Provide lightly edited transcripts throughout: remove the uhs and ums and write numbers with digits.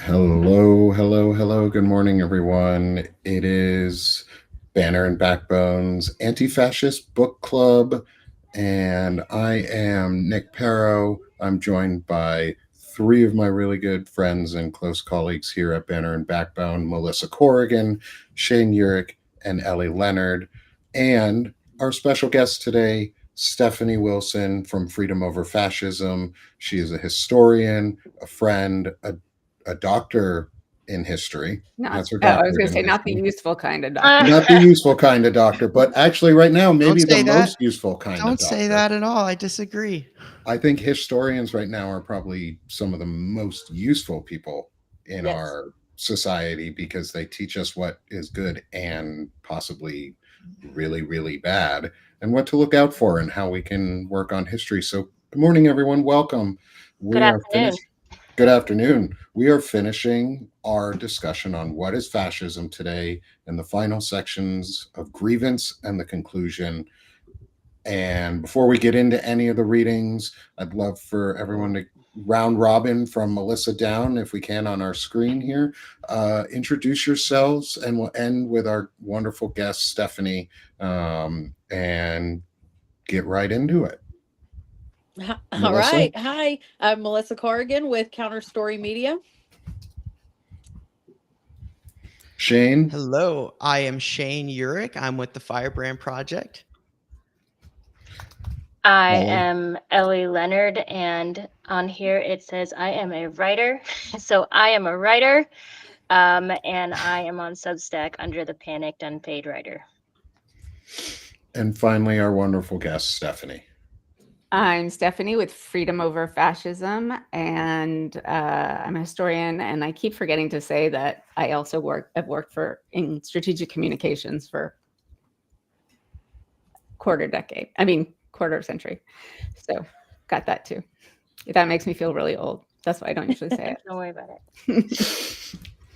Hello, hello, hello. Good morning, everyone. It is Banner and Backbones Anti-Fascist Book Club, and I am Nick Perro. I'm joined by three of my really good friends and close colleagues here at Banner and Backbone: Melissa Corrigan, Shane Urick, and Ellie Leonard. And our special guest today, Stephanie Wilson from Freedom Over Fascism. She is a historian, a friend, a doctor in history. Not, That's her I was doctorate going to in say not the history. useful kind of doctor. Not the useful kind of doctor, but actually, right now, maybe the say that. most useful kind of Don't doctor. say that at all. I disagree. I think historians right now are probably some of the most useful people in Yes. our society because they teach us what is good and possibly really, really bad and what to look out for and how we can work on history. So, good morning, everyone. Welcome. Good afternoon. Good afternoon. We are finishing our discussion on what is fascism today in the final sections of Grievance and the conclusion. And before we get into any of the readings, I'd love for everyone to round robin from Melissa down, if we can, on our screen here. Introduce yourselves, and we'll end with our wonderful guest, Stephanie, and get right into it. All Melissa? right. Hi, I'm Melissa Corrigan with Counter Story Media. Shane? Hello, I am Shane Urick. I'm with the Firebrand Project. I Ellie? am Ellie Leonard, and on here it says I am a writer. So I am a writer, and I am on Substack under the Panicked Unpaid Writer. And finally, our wonderful guest, Stephanie. I'm Stephanie with Freedom Over Fascism, and I'm a historian, and I keep forgetting to say that I also have worked in strategic communications for quarter century. So got that too. That makes me feel really old. That's why I don't usually say it. Don't worry about it.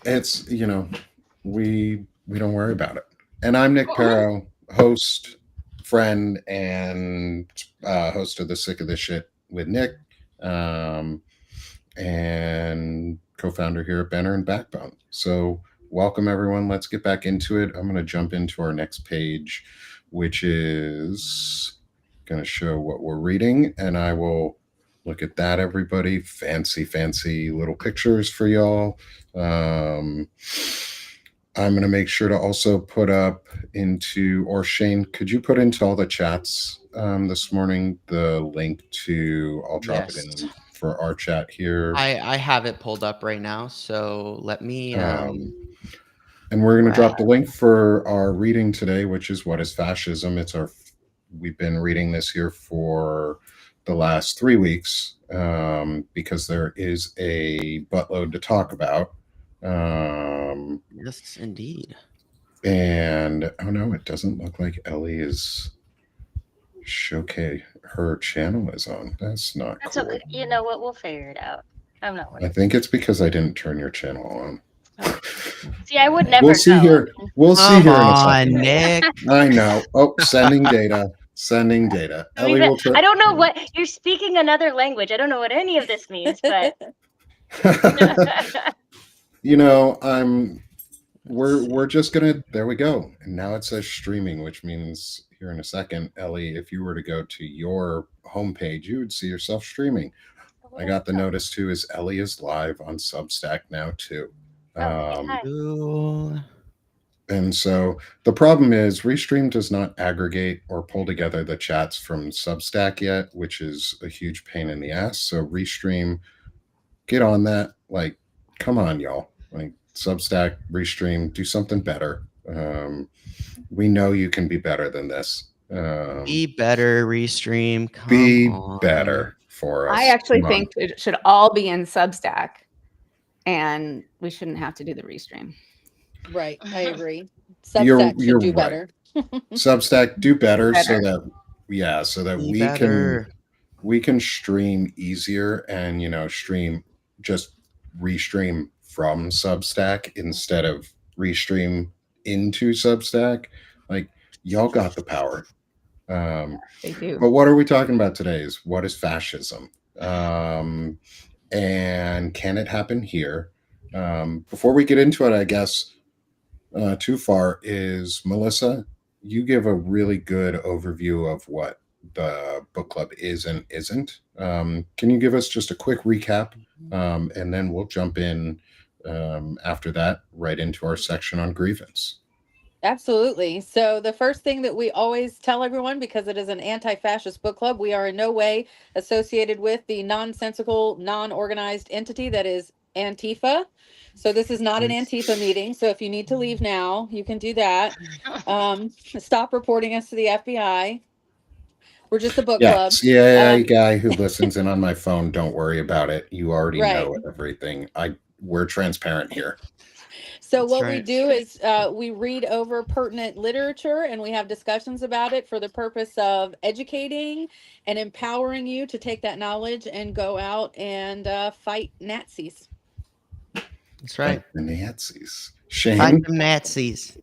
It's, we don't worry about it. And I'm Nick Perro, host, friend, and host of the Sick of This Shit with Nick, and co-founder here at Banner and Backbone. So welcome, everyone. Let's get back into it. I'm going to jump into our next page, which is going to show what we're reading, and I will look at that, everybody. Fancy, fancy little pictures for y'all. I'm going to make sure to also put up into, or Shane, could you put into all the chats this morning the link to, I'll drop it in for our chat here. I have it pulled up right now, so let me... and we're going to drop the link for our reading today, which is What is Fascism? We've been reading this here for the last 3 weeks because there is a buttload to talk about. Yes, indeed. And oh no, it doesn't look like Ellie is her channel is on. That's not That's cool. okay. You know what? We'll figure it out. I'm not worried. I think it's because I didn't turn your channel on. See, I would never. We'll see here. We'll see Come here in a on, second. Nick. I know. Oh, sending data. Sending data. Ellie will I don't know what you're speaking another language. I don't know what any of this means, but we're just gonna, there we go. And now it says streaming, which means here in a second, Ellie, if you were to go to your homepage, you would see yourself streaming. I got the notice too, is Ellie is live on Substack now too. And so the problem is Restream does not aggregate or pull together the chats from Substack yet, which is a huge pain in the ass. So Restream, get on that. Like, come on, y'all. Like, Substack, Restream, do something better. We know you can be better than this. Be better, Restream. Be better for us. I actually think it should all be in Substack, and we shouldn't have to do the Restream. Right, I agree. Substack should do better. Substack, do better. So that we can stream easier and just restream from Substack instead of restream into Substack. Like, y'all got the power. They do. But what are we talking about today is what is fascism? And can it happen here? Before we get into it, I guess too far is Melissa. You give a really good overview of what the book club is and isn't. Can you give us just a quick recap, and then we'll jump in after that right into our section on grievance. Absolutely. So the first thing that we always tell everyone, because it is an anti-fascist book club, we are in no way associated with the nonsensical, non-organized entity that is Antifa. So this is not an Antifa meeting. So if you need to leave now, you can do that. Stop reporting us to the FBI. We're just a book Yeah, club. CIA guy who listens in on my phone. Don't worry about it. You already Right. know everything. We're transparent here. So That's what we right. do is we read over pertinent literature and we have discussions about it for the purpose of educating and empowering you to take that knowledge and go out and fight Nazis. That's right. Like the Nazis. Fight Shane, them Nazis.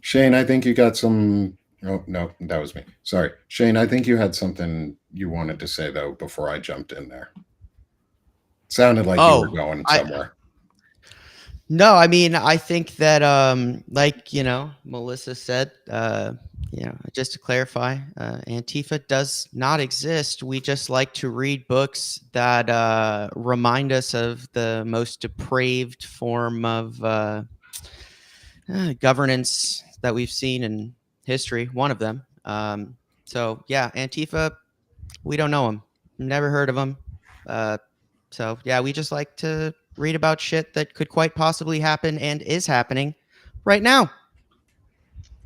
Shane, I think you got some. Oh no, that was me. Sorry, Shane. I think you had something you wanted to say though before I jumped in there. Sounded like you were going somewhere. No, I mean, I think that, like, Melissa said, just to clarify, Antifa does not exist. We just like to read books that remind us of the most depraved form of governance that we've seen in history, one of them. So, yeah, Antifa, we don't know them. Never heard of them. So, yeah, we just like to read about shit that could quite possibly happen and is happening right now.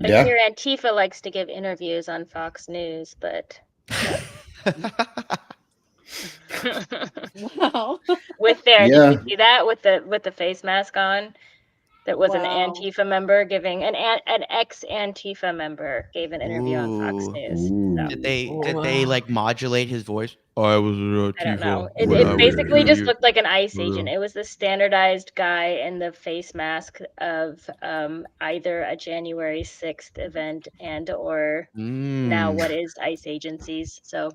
I hear Antifa likes to give interviews on Fox News, but Wow. with did you see that with the face mask on? That was an Wow. Antifa member giving an ex Antifa member gave an interview on Fox News. So. Did they like modulate his voice? I was an Antifa. I don't know. It basically just looked like an ICE agent. It was the standardized guy in the face mask of either a January 6th event and or now what is ICE agencies. So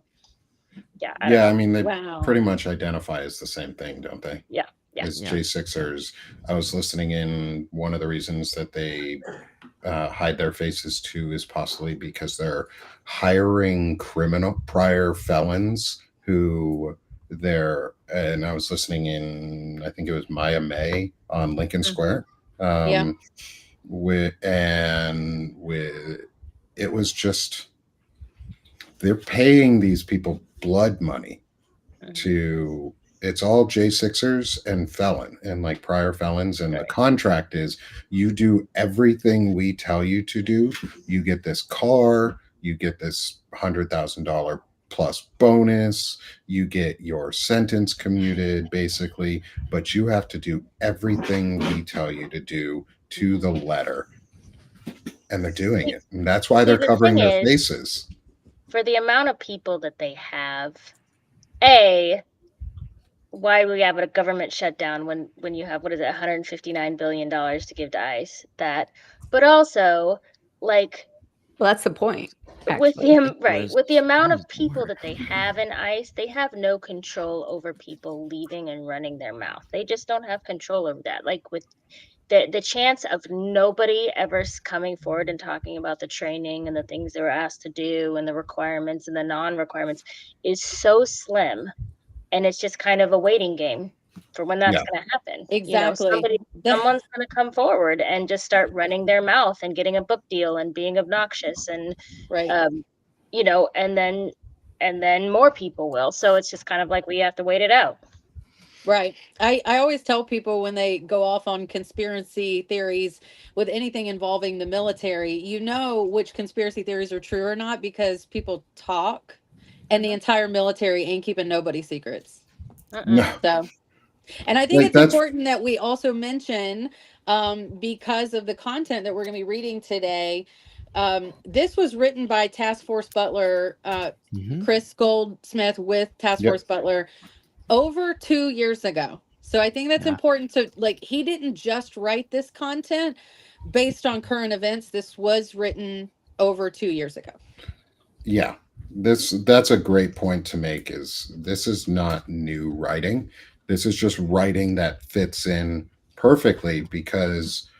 yeah, I don't know. I mean they pretty much identify as the same thing, don't they? Yeah. As J6ers. I was listening in. One of the reasons that they hide their faces too is possibly because they're hiring prior felons who and I was listening in, I think it was Maya May on Lincoln Square. It was just, they're paying these people blood money to, it's all J6ers and felon and like prior felons. And the contract is you do everything we tell you to do. You get this car, you get this $100,000 plus bonus, you get your sentence commuted basically, but you have to do everything we tell you to do to the letter. And they're doing it. And that's why they're covering their faces. For the amount of people that they have, why we have a government shutdown when you have, $159 billion to give to ICE? But also, like, well, that's the point. With the amount of people that they have in ICE, they have no control over people leaving and running their mouth. They just don't have control over that. Like with the chance of nobody ever coming forward and talking about the training and the things they were asked to do and the requirements and the non-requirements is so slim. And it's just kind of a waiting game for when that's going to happen. Exactly. Someone's going to come forward and just start running their mouth and getting a book deal and being obnoxious and, and then more people will. So it's just kind of like we have to wait it out. Right. I always tell people when they go off on conspiracy theories with anything involving the military, which conspiracy theories are true or not because people talk and the entire military ain't keeping nobody's secrets. No. So, and I think it's important that we also mention, because of the content that we're going to be reading today, this was written by Task Force Butler, Chris Goldsmith with Task Force Butler over 2 years ago. So I think that's important to, he didn't just write this content based on current events. This was written over 2 years ago. Yeah. That's a great point to make. Is this is not new writing. This is just writing that fits in perfectly because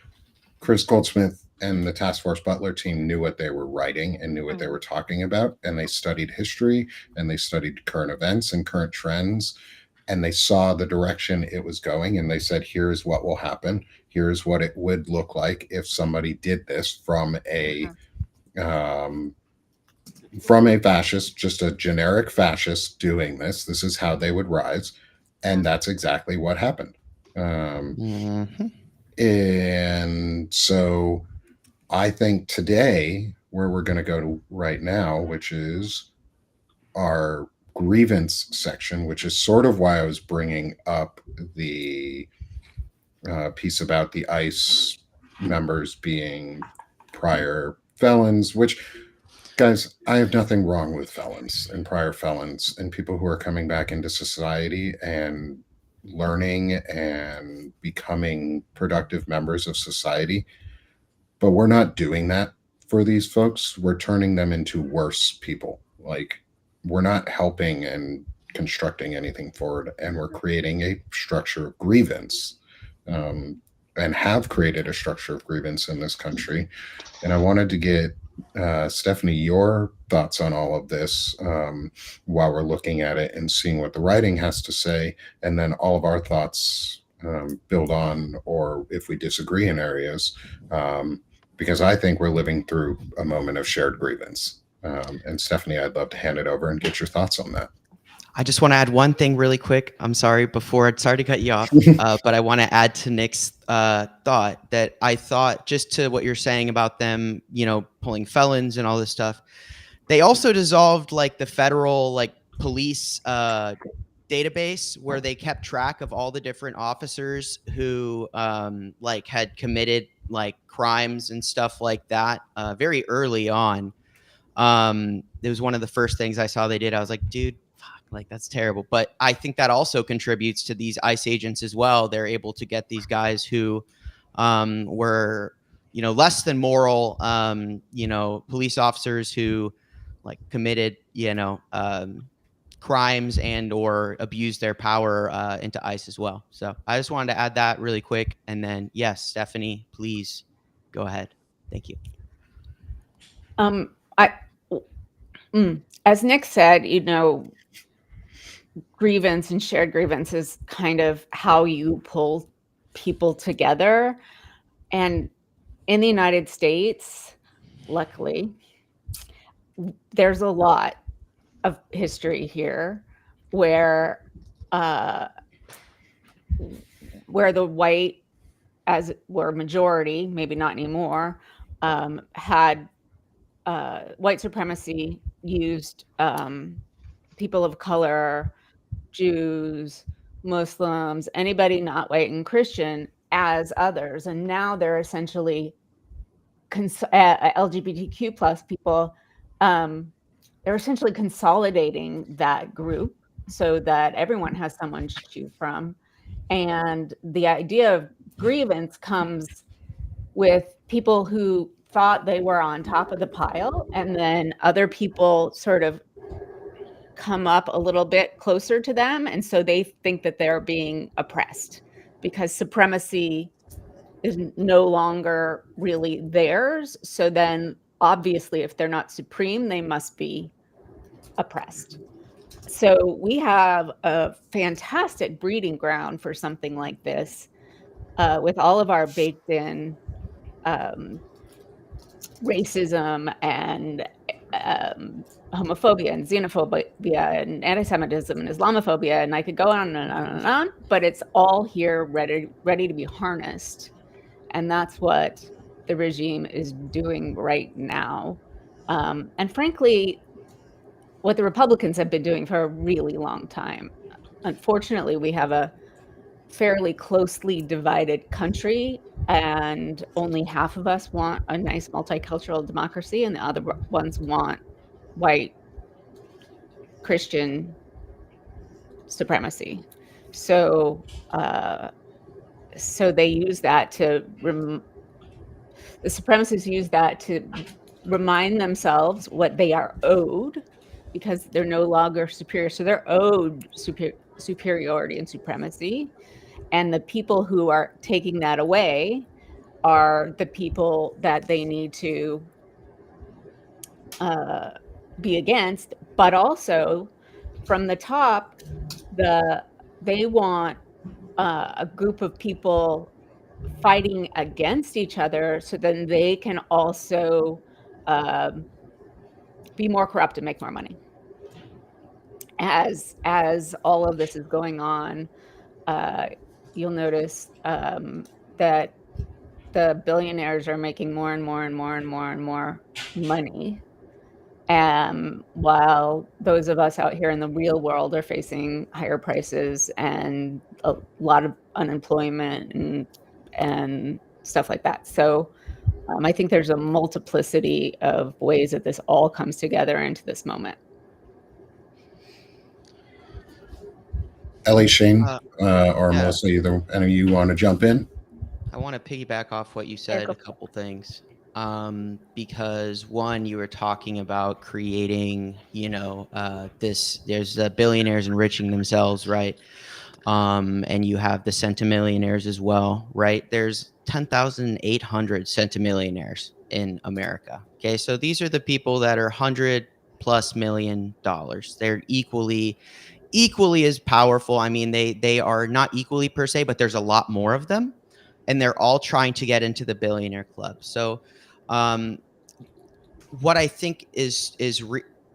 Chris Goldsmith and the Task Force Butler team knew what they were writing and knew what they were talking about. And they studied history and they studied current events and current trends. And they saw the direction it was going. And they said, here's what will happen. Here's what it would look like if somebody did this from a fascist, just a generic fascist doing this. This is how they would rise. And that's exactly what happened. And so I think today, where we're going to go to right now, which is our grievance section, which is sort of why I was bringing up the piece about the ICE members being prior felons, which, guys, I have nothing wrong with felons and prior felons and people who are coming back into society and learning and becoming productive members of society. But we're not doing that for these folks. We're turning them into worse people. Like, we're not helping and constructing anything forward, and we're creating a structure of grievance, and have created a structure of grievance in this country. And I wanted to get Stephanie, your thoughts on all of this while we're looking at it and seeing what the writing has to say, and then all of our thoughts build on, or if we disagree in areas, because I think we're living through a moment of shared grievance. And Stephanie, I'd love to hand it over and get your thoughts on that. I just want to add one thing really quick. I'm sorry sorry to cut you off, but I want to add to Nick's thought that I thought, just to what you're saying about them, pulling felons and all this stuff. They also dissolved like the federal police database where they kept track of all the different officers who had committed crimes and stuff like that very early on. It was one of the first things I saw they did. I was like, dude, fuck, that's terrible. But I think that also contributes to these ICE agents as well. They're able to get these guys who were, less than moral, police officers who committed, crimes and or abused their power into ICE as well. So I just wanted to add that really quick. And then, yes, Stephanie, please go ahead. Thank you. As Nick said, grievance and shared grievance is kind of how you pull people together. And in the United States, luckily, there's a lot of history here where the white, as were majority, maybe not anymore, had white supremacy used people of color, Jews, Muslims, anybody not white and Christian as others. And now they're essentially LGBTQ plus people, they're essentially consolidating that group so that everyone has someone to choose from. And the idea of grievance comes with people who thought they were on top of the pile, and then other people sort of come up a little bit closer to them, and so they think that they're being oppressed because supremacy is no longer really theirs. So then obviously if they're not supreme, they must be oppressed. So we have a fantastic breeding ground for something like this, with all of our baked in racism and homophobia and xenophobia and anti-Semitism and Islamophobia, and I could go on and on and on, but it's all here ready to be harnessed. And that's what the regime is doing right now. And frankly, what the Republicans have been doing for a really long time. Unfortunately, we have a fairly closely divided country, and only half of us want a nice multicultural democracy, and the other ones want white Christian supremacy. So they use that to the supremacists use that to remind themselves what they are owed, because they're no longer superior. So they're owed superiority and supremacy. And the people who are taking that away are the people that they need to be against, but also from the top, they want a group of people fighting against each other, so then they can also be more corrupt and make more money. As all of this is going on, you'll notice that the billionaires are making more and more and more and more and more money, while those of us out here in the real world are facing higher prices and a lot of unemployment and stuff like that. So I think there's a multiplicity of ways that this all comes together into this moment. Ellie, Shane, or yeah. Melissa, either any of you want to jump in? I want to piggyback off what you said, a couple things. Because one, you were talking about creating, there's the billionaires enriching themselves, right? And you have the centimillionaires as well, right? There's 10,800 centimillionaires in America. Okay, so these are the people that are $100+ million. They're equally as powerful. I mean, they are not equally per se, but there's a lot more of them, and they're all trying to get into the billionaire club. So, what I think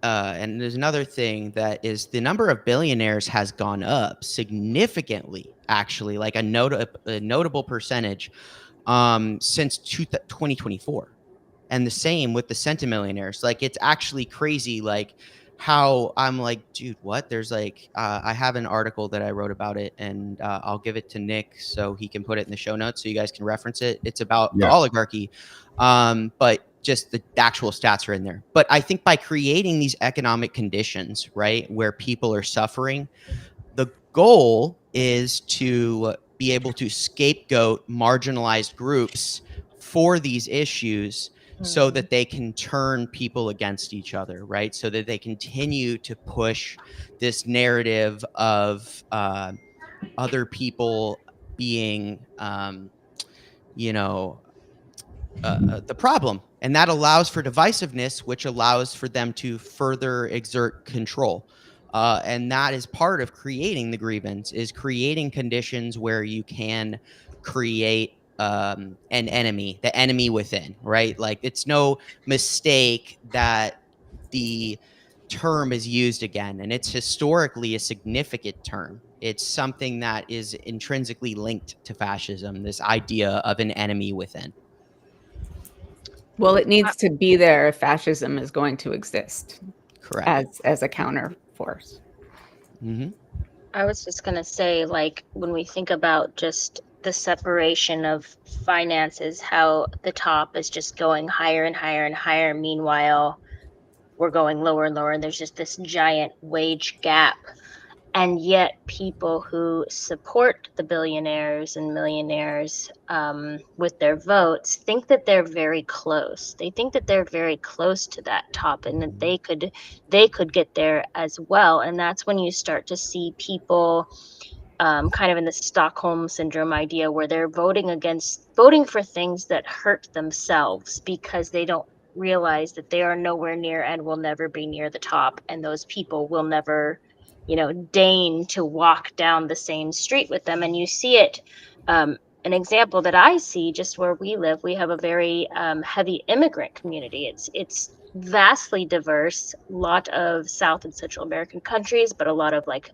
and there's another thing that is the number of billionaires has gone up significantly, actually, like a notable percentage since 2024. And the same with the centimillionaires. Like, it's actually crazy, like how I'm like, dude, what? There's like, I have an article that I wrote about it, and I'll give it to Nick so he can put it in the show notes so you guys can reference it. It's about the oligarchy. But just the actual stats are in there. But I think by creating these economic conditions, right, where people are suffering, the goal is to be able to scapegoat marginalized groups for these issues so that they can turn people against each other, right? So that they continue to push this narrative of other people being, the problem. And that allows for divisiveness, which allows for them to further exert control. And that is part of creating the grievance, is creating conditions where you can create an enemy, the enemy within, right? Like, it's no mistake that the term is used again, and it's historically a significant term. It's something that is intrinsically linked to fascism, this idea of an enemy within. Well, it needs to be there if fascism is going to exist. Correct. As a counter force. Mm-hmm. I was just going to say, like, when we think about just the separation of finances, how the top is just going higher and higher and higher. Meanwhile, we're going lower and lower, and there's just this giant wage gap. And yet people who support the billionaires and millionaires with their votes think that they're very close. They think that they're very close to that top, and that they could get there as well. And that's when you start to see people kind of in the Stockholm syndrome idea, where they're voting for things that hurt themselves, because they don't realize that they are nowhere near and will never be near the top, and those people will never deign to walk down the same street with them. And you see it, an example that I see just where we live, we have a very heavy immigrant community. It's vastly diverse, a lot of South and Central American countries, but a lot of like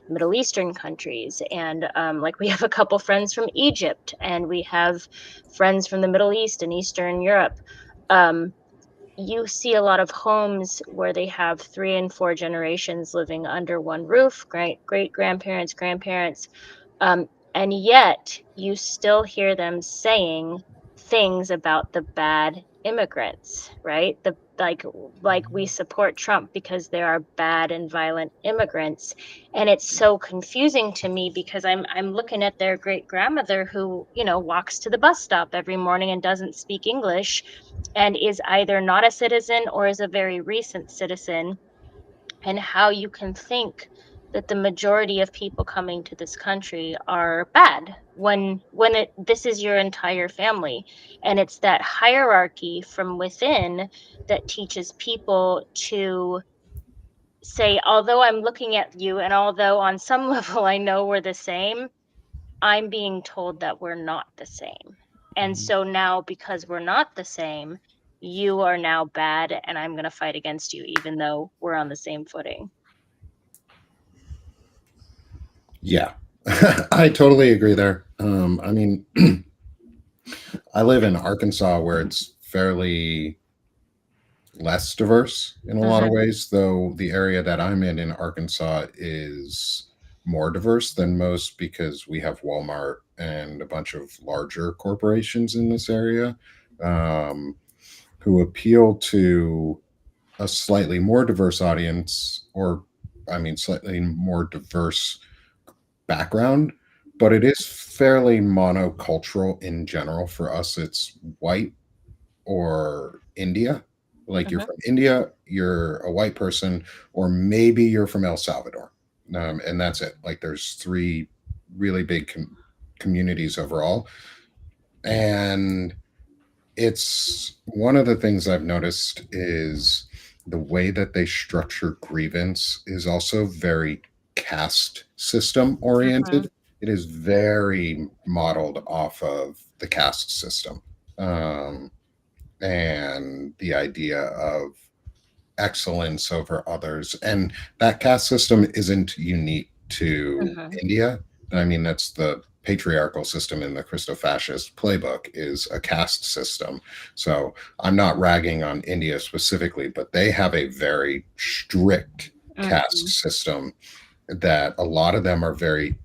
Middle Eastern countries. And like, we have a couple friends from Egypt, and we have friends from the Middle East and Eastern Europe. You see a lot of homes where they have 3 and 4 generations living under one roof, great grandparents, grandparents. And yet you still hear them saying things about the bad immigrants, right? Like we support Trump because there are bad and violent immigrants. And it's so confusing to me, because I'm looking at their great grandmother who, walks to the bus stop every morning and doesn't speak English, and is either not a citizen or is a very recent citizen. And how you can think that the majority of people coming to this country are bad when this is your entire family. And it's that hierarchy from within that teaches people to say, although I'm looking at you and although on some level I know we're the same, I'm being told that we're not the same. And so now, because we're not the same, you are now bad and I'm going to fight against you, even though we're on the same footing. Yeah, I totally agree there. I mean, I live in Arkansas where it's fairly less diverse in a lot of ways, though the area that I'm in Arkansas is more diverse than most because we have Walmart and a bunch of larger corporations in this area um, who appeal to a slightly more diverse audience, or I mean, slightly more diverse background, but it is fairly monocultural in general. For us, it's white or India. Like you're from India, you're a white person, or maybe you're from El Salvador. And that's it. Like there's three really big communities overall. And it's one of the things I've noticed is the way that they structure grievance is also very caste system oriented. It is very modeled off of the caste system. Um, and the idea of excellence over others. And that caste system isn't unique to India. I mean, that's the patriarchal system in the Christo-fascist playbook is a caste system. So I'm not ragging on India specifically, but they have a very strict caste system that a lot of them are very,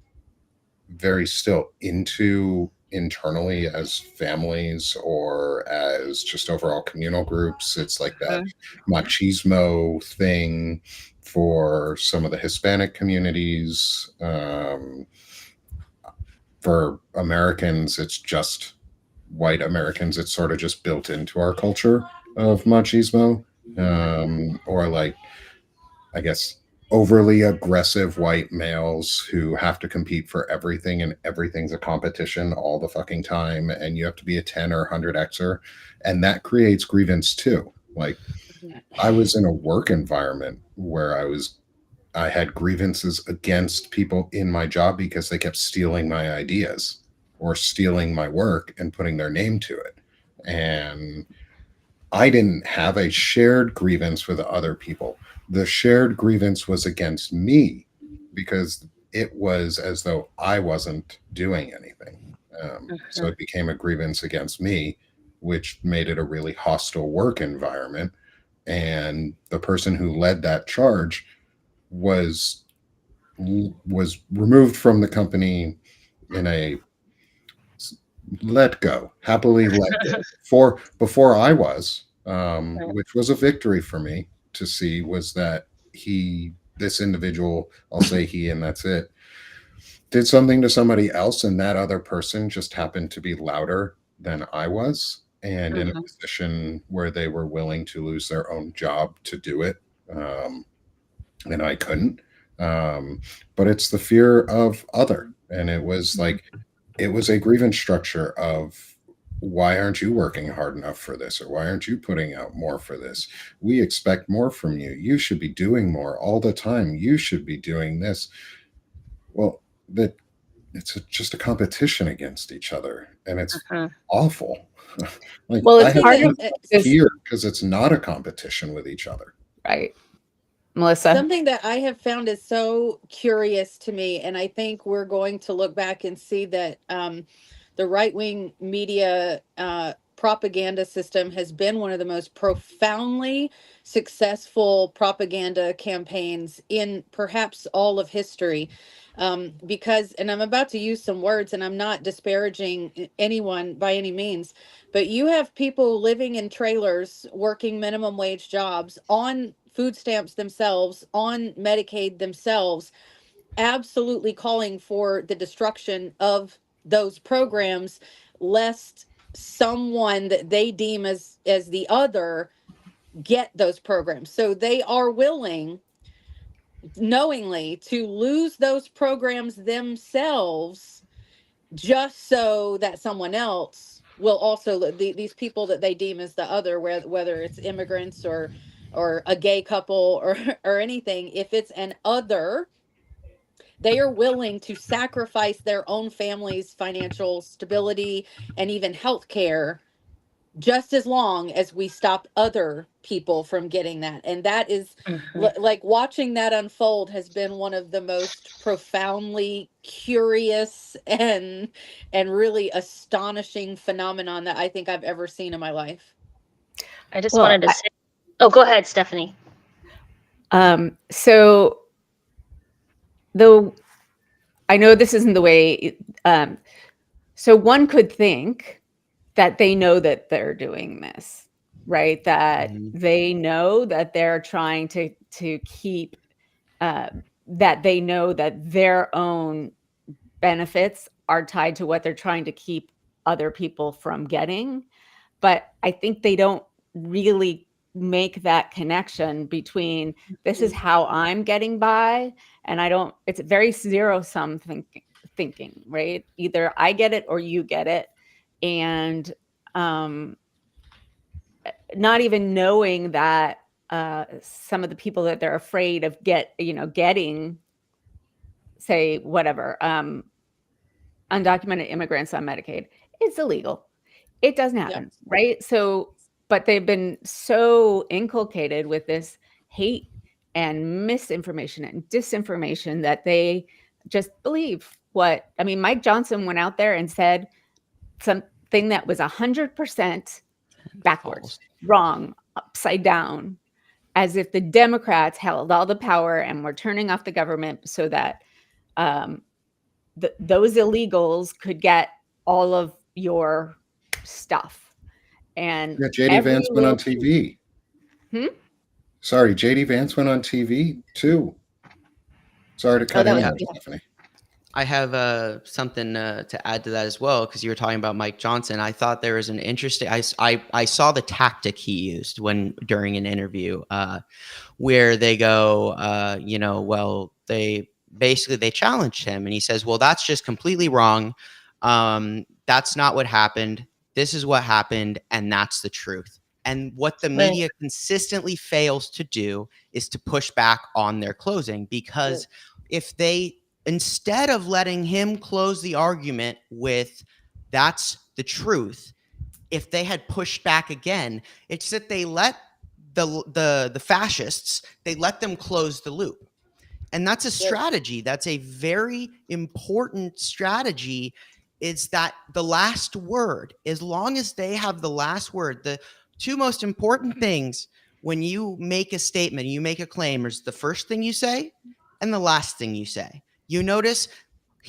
very still into internally as families or as just overall communal groups. It's like that machismo thing for some of the Hispanic communities. For Americans, it's just white Americans. It's sort of just built into our culture of machismo, or like, I guess, overly aggressive white males who have to compete for everything and everything's a competition all the fucking time and you have to be a 10 or 100xer, and that creates grievance too. Like I was in a work environment where I had grievances against people in my job because they kept stealing my ideas or stealing my work and putting their name to it. And I didn't have a shared grievance with other people. The shared grievance was against me because it was as though I wasn't doing anything. So it became a grievance against me, which made it a really hostile work environment. And the person who led that charge was removed from the company in a happily let go for before I was, which was a victory for me to see was that this individual, I'll say he, and that's it, did something to somebody else, and that other person just happened to be louder than I was and in a position where they were willing to lose their own job to do it. And I couldn't. But it's the fear of other. And it was like, it was a grievance structure of why aren't you working hard enough for this? Or why aren't you putting out more for this? We expect more from you. You should be doing more all the time. You should be doing this. Well, it's just a competition against each other. And it's awful. Like Well, I it's have part of this, fear because it's not a competition with each other. right, Melissa? Something that I have found is so curious to me, and I think we're going to look back and see that the right wing media propaganda system has been one of the most profoundly successful propaganda campaigns in perhaps all of history. Because, and I'm about to use some words, and I'm not disparaging anyone by any means, but you have people living in trailers, working minimum wage jobs, on food stamps themselves, on Medicaid themselves, absolutely calling for the destruction of those programs, lest someone that they deem as the other get those programs. So they are willing knowingly to lose those programs themselves just so that someone else will also these people that they deem as the other, whether it's immigrants or a gay couple or anything, if it's an other, they are willing to sacrifice their own family's financial stability and even health care just as long as we stop other people from getting that. And that is like watching that unfold has been one of the most profoundly curious and really astonishing phenomenon that I think I've ever seen in my life. I just wanted to say, oh, go ahead, Stephanie. So though I know this isn't the way, so one could think that they know that they're doing this, right? That they know that they're trying to keep, that they know that their own benefits are tied to what they're trying to keep other people from getting. But I think they don't really make that connection between this is how I'm getting by, and I don't, it's very zero-sum thinking, right? Either I get it or you get it. And not even knowing that some of the people that they're afraid of getting, say, whatever, undocumented immigrants on Medicaid, it's illegal. It doesn't happen, right? So, but they've been so inculcated with this hate and misinformation and disinformation that they just believe what, I mean, Mike Johnson went out there and said something that was 100% backwards, wrong, upside down, as if the Democrats held all the power and were turning off the government so that those illegals could get all of your stuff. And JD Vance went on TV. Sorry, JD Vance went on TV too. Sorry to cut in there, Stephanie. I have something to add to that as well, because you were talking about Mike Johnson. I thought there was an interesting. I saw the tactic he used during an interview, where they go, well, they challenged him, and he says, well, that's just completely wrong. That's not what happened. This is what happened, and that's the truth. And what the media consistently fails to do is to push back on their closing, because if they, instead of letting him close the argument with that's the truth, if they had pushed back again, it's that they let the fascists, they let them close the loop. And that's a strategy. That's a very important strategy, is that the last word, as long as they have the last word, the two most important things when you make a statement, you make a claim, is the first thing you say and the last thing you say. You notice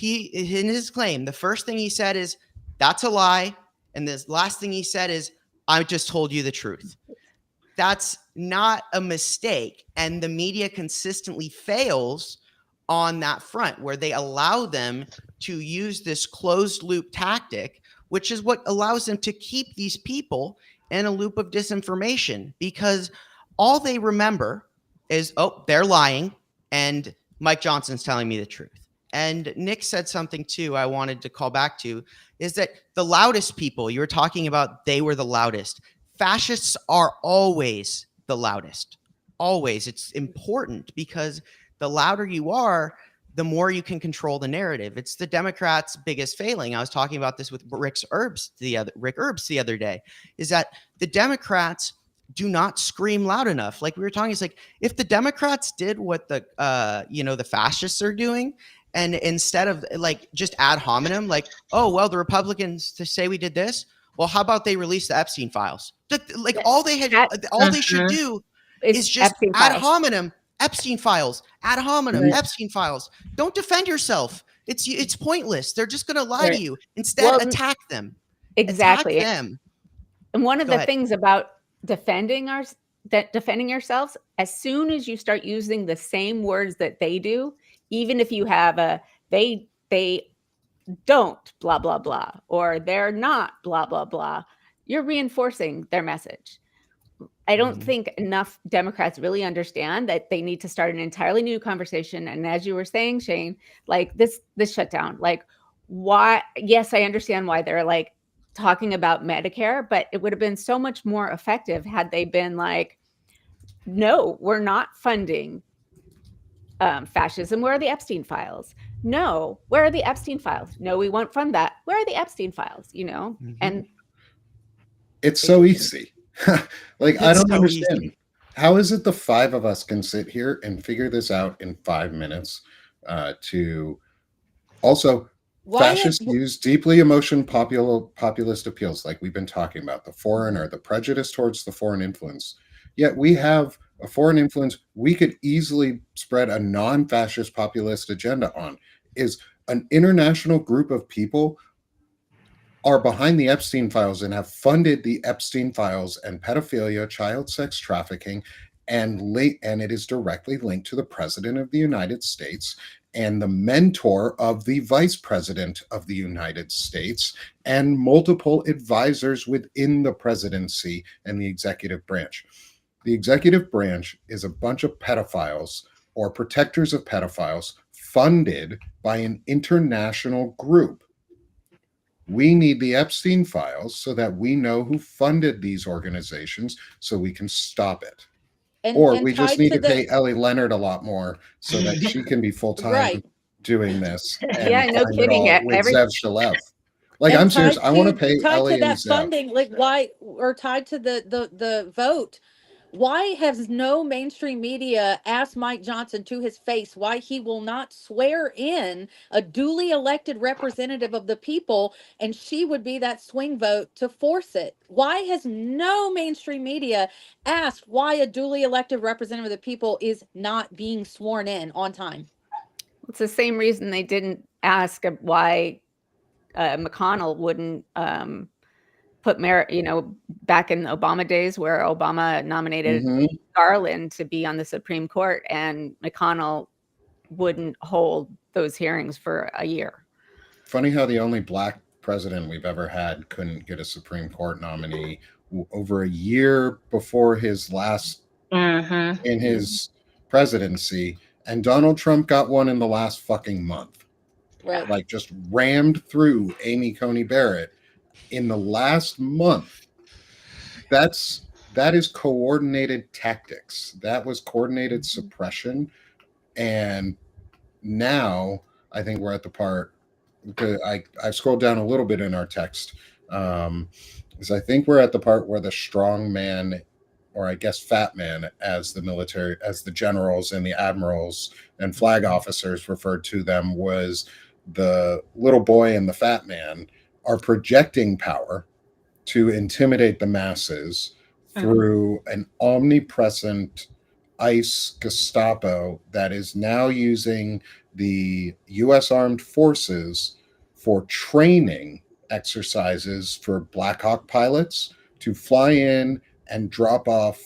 in his claim, the first thing he said is, that's a lie. And the last thing he said is, I just told you the truth. That's not a mistake. And the media consistently fails on that front, where they allow them to use this closed loop tactic, which is what allows them to keep these people in a loop of disinformation, because all they remember is, oh, they're lying and Mike Johnson's telling me the truth. And Nick said something too I wanted to call back to, is that the loudest people, you were talking about, they were the loudest. Fascists are always the loudest. Always. It's important, because the louder you are, the more you can control the narrative. It's the Democrats' biggest failing. I was talking about this with Rick Herbst the other day, is that the Democrats do not scream loud enough. Like we were talking, it's like, if the Democrats did what the fascists are doing, and instead of like just ad hominem, like, oh, well, the Republicans to say we did this, well, how about they release the Epstein files? Like all they should do is just ad hominem Epstein files, ad hominem Epstein files. Don't defend yourself. It's pointless. They're just going to lie to you. Instead, attack them. Exactly. Attack them. And one of the things about defending yourselves, as soon as you start using the same words that they do, even if you have they don't blah blah blah, or they're not blah blah blah, you're reinforcing their message. I don't think enough Democrats really understand that they need to start an entirely new conversation. And as you were saying, Shane, like this shutdown, like why? Yes, I understand why they're like talking about Medicare, but it would have been so much more effective had they been like, no, we're not funding fascism. Where are the Epstein files? No, where are the Epstein files? No, we won't fund that. Where are the Epstein files? You know, and it's so easy. Like, I don't so understand. Easy. How is it the five of us can sit here and figure this out in 5 minutes? To also, fascists use deeply populist appeals, like we've been talking about, the foreigner, the prejudice towards the foreign influence. Yet we have a foreign influence we could easily spread a non-fascist populist agenda on. Is an international group of people are behind the Epstein files and have funded the Epstein files and pedophilia, child sex trafficking, and it is directly linked to the president of the United States and the mentor of the vice president of the United States and multiple advisors within the presidency and the executive branch. The executive branch is a bunch of pedophiles or protectors of pedophiles funded by an international group. We need the Epstein files so that we know who funded these organizations so we can stop it. Or we just need to pay Ellie Leonard a lot more so that she can be full-time doing this. And yeah, no kidding. With Zev Shalev. Like, I'm serious. I want to pay Ellie and Zev. Funding, like why, or tied to the vote. Why has no mainstream media asked Mike Johnson to his face why he will not swear in a duly elected representative of the people, and she would be that swing vote to force it? Why has no mainstream media asked why a duly elected representative of the people is not being sworn in on time? It's the same reason they didn't ask why McConnell wouldn't put back in Obama days where Obama nominated Garland to be on the Supreme Court and McConnell wouldn't hold those hearings for a year. Funny how the only black president we've ever had couldn't get a Supreme Court nominee over a year before his last in his presidency, and Donald Trump got one in the last fucking month. Right. Like, just rammed through Amy Coney Barrett in the last month. That is coordinated tactics. That was coordinated suppression. And now I think we're at the part, because I scrolled down a little bit in our text, is I think we're at the part where the strong man, or I guess fat man, as the generals and the admirals and flag officers referred to them, was the little boy and the fat man, are projecting power to intimidate the masses through an omnipresent ICE Gestapo that is now using the U.S. Armed Forces for training exercises for Black Hawk pilots to fly in and drop off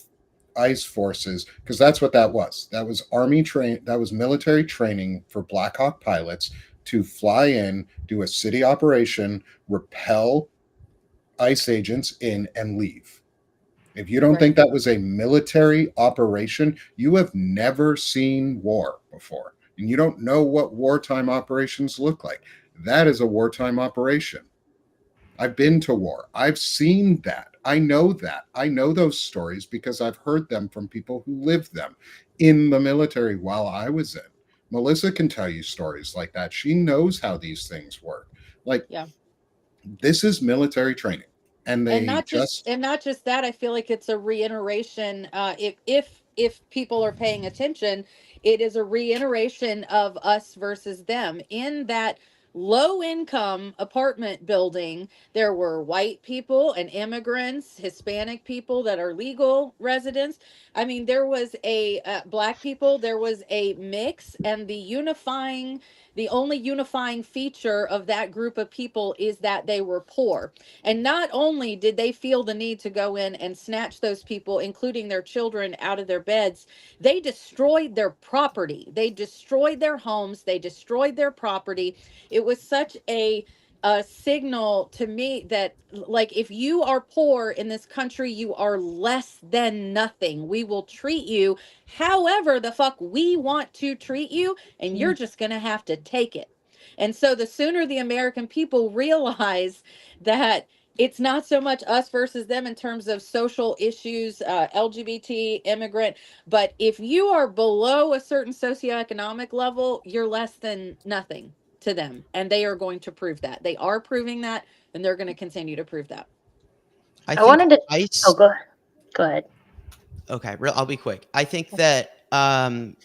ICE forces, because that's what that was. That was that was military training for Black Hawk pilots to fly in, do a city operation, repel ICE agents in, and leave. If you don't think that was a military operation, you have never seen war before, and you don't know what wartime operations look like. That is a wartime operation. I've been to war. I've seen that. I know that. I know those stories because I've heard them from people who lived them in the military while I was in. Melissa can tell you stories like that. She knows how these things work. Like, this is military training. And not just that, I feel like it's a reiteration. If people are paying attention, it is a reiteration of us versus them. In that low income apartment building, there were white people and immigrants, Hispanic people that are legal residents. I mean, there was a black people, there was a mix, and the only unifying feature of that group of people is that they were poor. And not only did they feel the need to go in and snatch those people, including their children, out of their beds, they destroyed their property. They destroyed their homes. They destroyed their property. It was such a a signal to me that, like, if you are poor in this country, you are less than nothing. We will treat you however the fuck we want to treat you, and you're just going to have to take it. And so the sooner the American people realize that it's not so much us versus them in terms of social issues, LGBT, immigrant, but if you are below a certain socioeconomic level, you're less than nothing to them, and they are going to prove that. They are proving that, and they're going to continue to prove that. I I think wanted to. ICE. Oh, go ahead. Okay, I'll be quick. I think that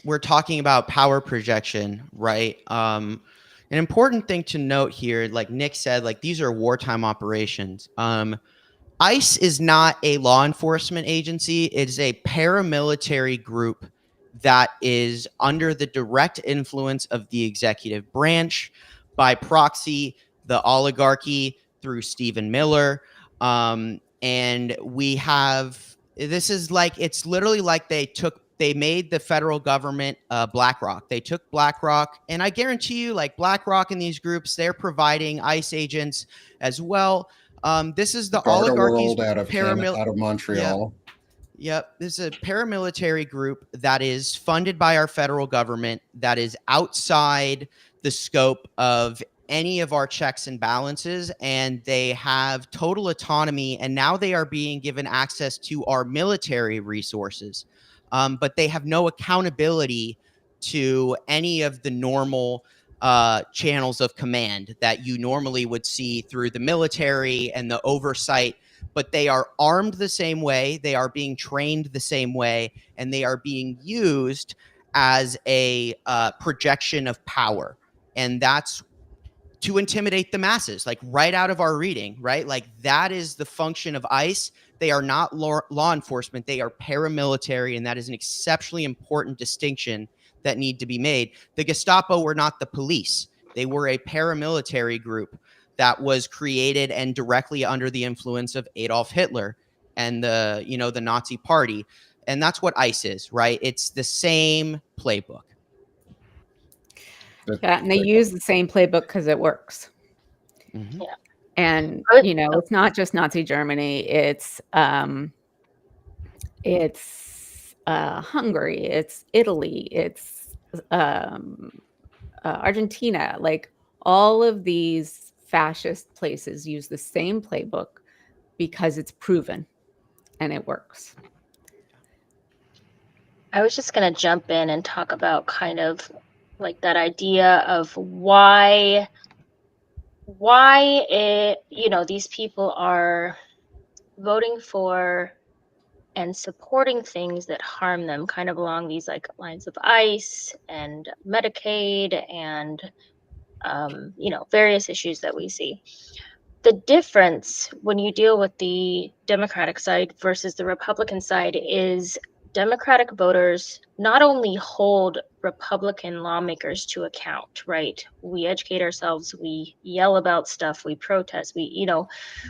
we're talking about power projection, right? An important thing to note here, like Nick said, like these are wartime operations. ICE is not a law enforcement agency. It is a paramilitary group that is under the direct influence of the executive branch, by proxy, the oligarchy through Stephen Miller. And we have, this is like, it's literally like they made the federal government BlackRock. They took BlackRock, and I guarantee you, like BlackRock and these groups, they're providing ICE agents as well. This is the Garda oligarchy's World out of Montreal. Yep. This is a paramilitary group that is funded by our federal government, that is outside the scope of any of our checks and balances, and they have total autonomy, and now they are being given access to our military resources. But they have no accountability to any of the normal channels of command that you normally would see through the military and the oversight. But they are armed the same way, they are being trained the same way, and they are being used as a projection of power. And that's to intimidate the masses, like right out of our reading, right? Like that is the function of ICE. They are not law enforcement, they are paramilitary, and that is an exceptionally important distinction that need to be made. The Gestapo were not the police. They were a paramilitary group that was created and directly under the influence of Adolf Hitler and the Nazi party. And that's what ICE is, right? It's the same playbook. Yeah, and they use the same playbook because it works. Mm-hmm. Yeah. And it's not just Nazi Germany. It's Hungary. It's Italy. It's Argentina. Like all of these fascist places use the same playbook because it's proven and it works. I was just going to jump in and talk about kind of like that idea of why these people are voting for and supporting things that harm them, kind of along these like lines of ICE and Medicaid and various issues that we see. The difference when you deal with the Democratic side versus the Republican side is Democratic voters not only hold Republican lawmakers to account, right? We educate ourselves, we yell about stuff, we protest, we know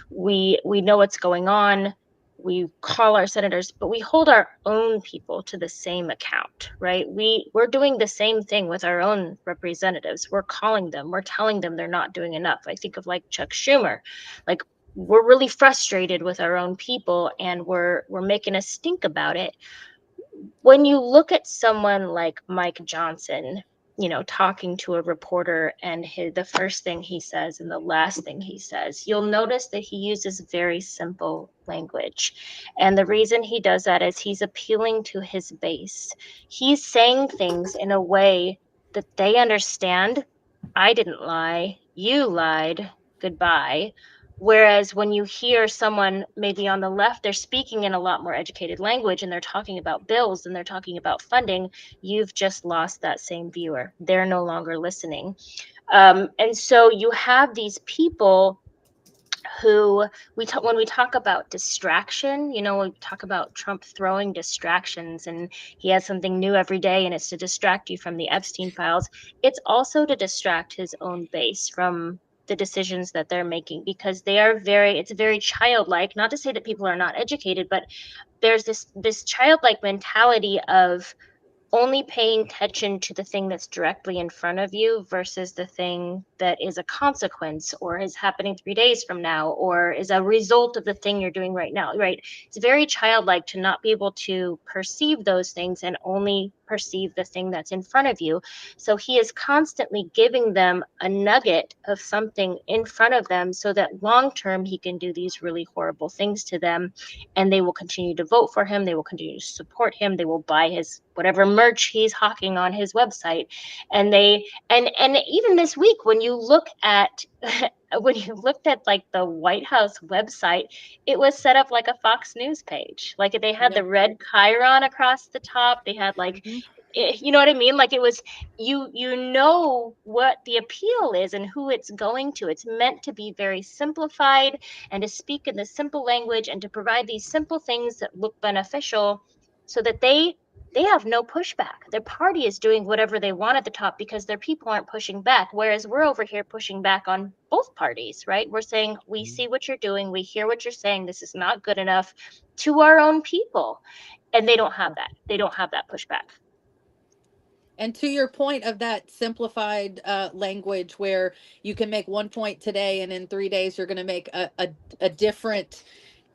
what's going on, we call our senators, but we hold our own people to the same account, right? We're doing the same thing with our own representatives. We're calling them, we're telling them they're not doing enough. I think of like Chuck Schumer, like we're really frustrated with our own people and we're making a stink about it. When you look at someone like Mike Johnson, talking to a reporter, and the first thing he says and the last thing he says, you'll notice that he uses very simple language. And the reason he does that is he's appealing to his base. He's saying things in a way that they understand. I didn't lie. You lied. Goodbye. Whereas when you hear someone maybe on the left, they're speaking in a lot more educated language and they're talking about bills and they're talking about funding, you've just lost that same viewer. They're no longer listening. And so you have these people who when we talk about distraction, when we talk about Trump throwing distractions and he has something new every day and it's to distract you from the Epstein files, it's also to distract his own base from the decisions that they're making, because it's very childlike. Not to say that people are not educated, but there's this childlike mentality of only paying attention to the thing that's directly in front of you versus the thing that is a consequence or is happening 3 days from now or is a result of the thing you're doing right now, right? It's very childlike to not be able to perceive those things and only perceive the thing that's in front of you. So he is constantly giving them a nugget of something in front of them so that long term he can do these really horrible things to them, and they will continue to vote for him, they will continue to support him, they will buy his whatever merch he's hawking on his website. And even this week, when you look at when you looked at like the White House website, it was set up like a Fox News page. Like they had the red chyron across the top. They had like, you know what I mean? Like it was, you know what the appeal is and who it's going to. It's meant to be very simplified and to speak in the simple language and to provide these simple things that look beneficial so that they have no pushback. Their party is doing whatever they want at the top because their people aren't pushing back. Whereas we're over here pushing back on both parties, right? We're saying, we see what you're doing. We hear what you're saying. This is not good enough to our own people. And they don't have that. They don't have that pushback. And to your point of that simplified language where you can make one point today and in 3 days you're going to make a different,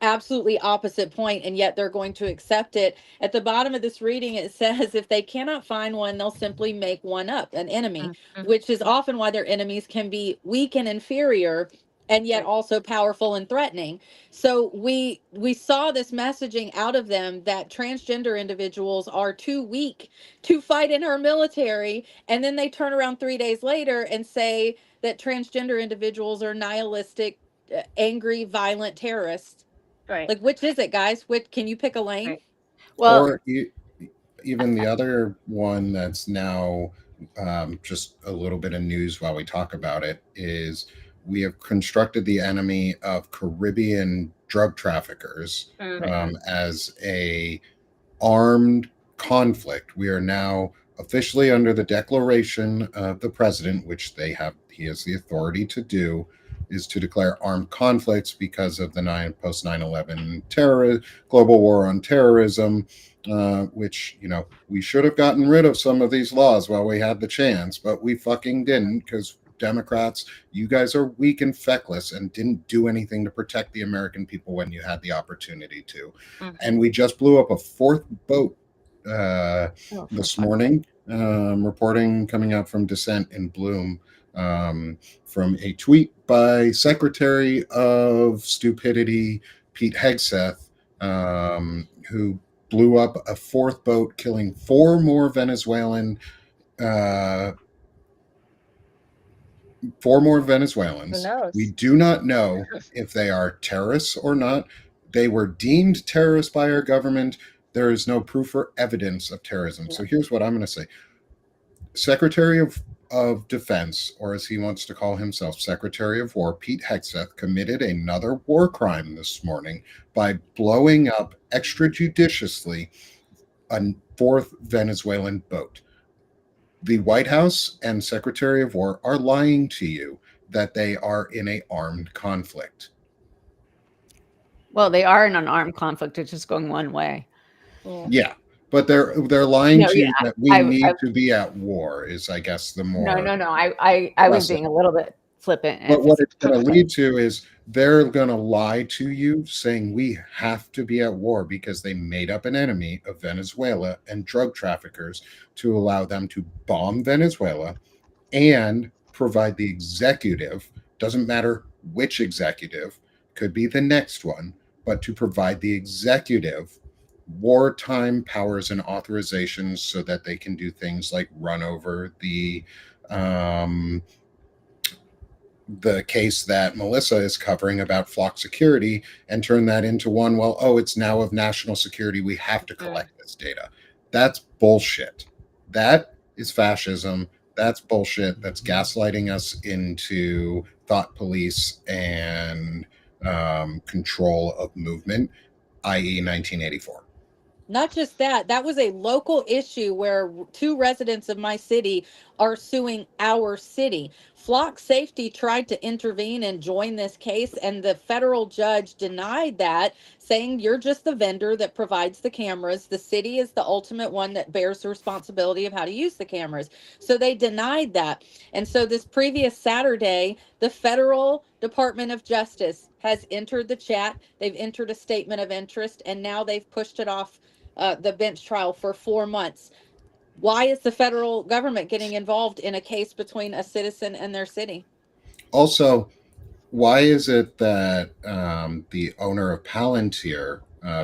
absolutely opposite point, and yet they're going to accept it. At the bottom of this reading, it says if they cannot find one, they'll simply make one up, an enemy, which is often why their enemies can be weak and inferior and yet also powerful and threatening. So we saw this messaging out of them that transgender individuals are too weak to fight in our military, and then they turn around 3 days later and say that transgender individuals are nihilistic, angry, violent terrorists. Right. Like, which is it, guys? Which, can you pick a lane? Right. Well, or even the other one that's now just a little bit of news while we talk about it is we have constructed the enemy of Caribbean drug traffickers as a armed conflict. We are now officially under the declaration of the president, which he has the authority to do, is to declare armed conflicts because of the post 9/11 terror, global war on terrorism, which, we should have gotten rid of some of these laws while we had the chance, but we fucking didn't because Democrats, you guys are weak and feckless and didn't do anything to protect the American people when you had the opportunity to. And we just blew up a fourth boat this morning, reporting coming out from Dissent in Bloom, from a tweet by Secretary of Stupidity Pete Hegseth, who blew up a fourth boat, killing four more Venezuelans. Who knows? We do not know if they are terrorists or not. They were deemed terrorists by our government. There is no proof or evidence of terrorism. Yeah. So here's what I'm going to say. Secretary of Defense, or as he wants to call himself, Secretary of War, Pete Hegseth, committed another war crime this morning by blowing up extrajudiciously a fourth Venezuelan boat. The White House and Secretary of War are lying to you that they are in an armed conflict. Well, they are in an armed conflict. It's just going one way. Yeah, but they're lying to you that we need to be at war is, I guess, the more. No. I was being a little bit flippant. But what it's going to lead to is they're going to lie to you saying we have to be at war because they made up an enemy of Venezuela and drug traffickers to allow them to bomb Venezuela and provide the executive, doesn't matter which executive, could be the next one, but to provide the executive wartime powers and authorizations so that they can do things like run over the case that Melissa is covering about flock security and turn that into one, it's now of national security. We have to collect this data. That's bullshit. That is fascism. That's bullshit. That's gaslighting us into thought police and control of movement, i.e. 1984. Not just that, that was a local issue where two residents of my city are suing our city Flock Safety tried to intervene and join this case, and the federal judge denied that, saying you're just the vendor that provides the cameras. The city is the ultimate one that bears the responsibility of how to use the cameras. So they denied that. And so this previous Saturday, the federal Department of Justice has entered the chat. They've entered a statement of interest, and now they've pushed it off the bench trial for 4 months. Why is the federal government getting involved in a case between a citizen and their city? Also, why is it that the owner of Palantir,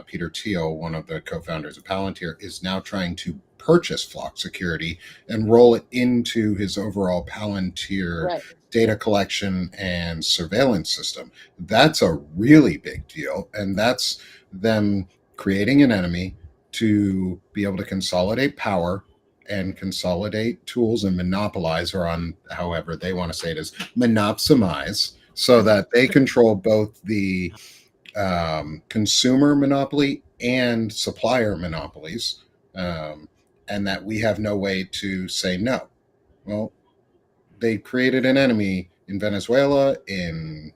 Peter Thiel, one of the co-founders of Palantir, is now trying to purchase Flock Security and roll it into his overall Palantir data collection and surveillance system? That's a really big deal, and that's them creating an enemy to be able to consolidate power and consolidate tools and monopolize, or on however they want to say it is, monopsonize, so that they control both the consumer monopoly and supplier monopolies, and that we have no way to say no. Well, they created an enemy in Venezuela, in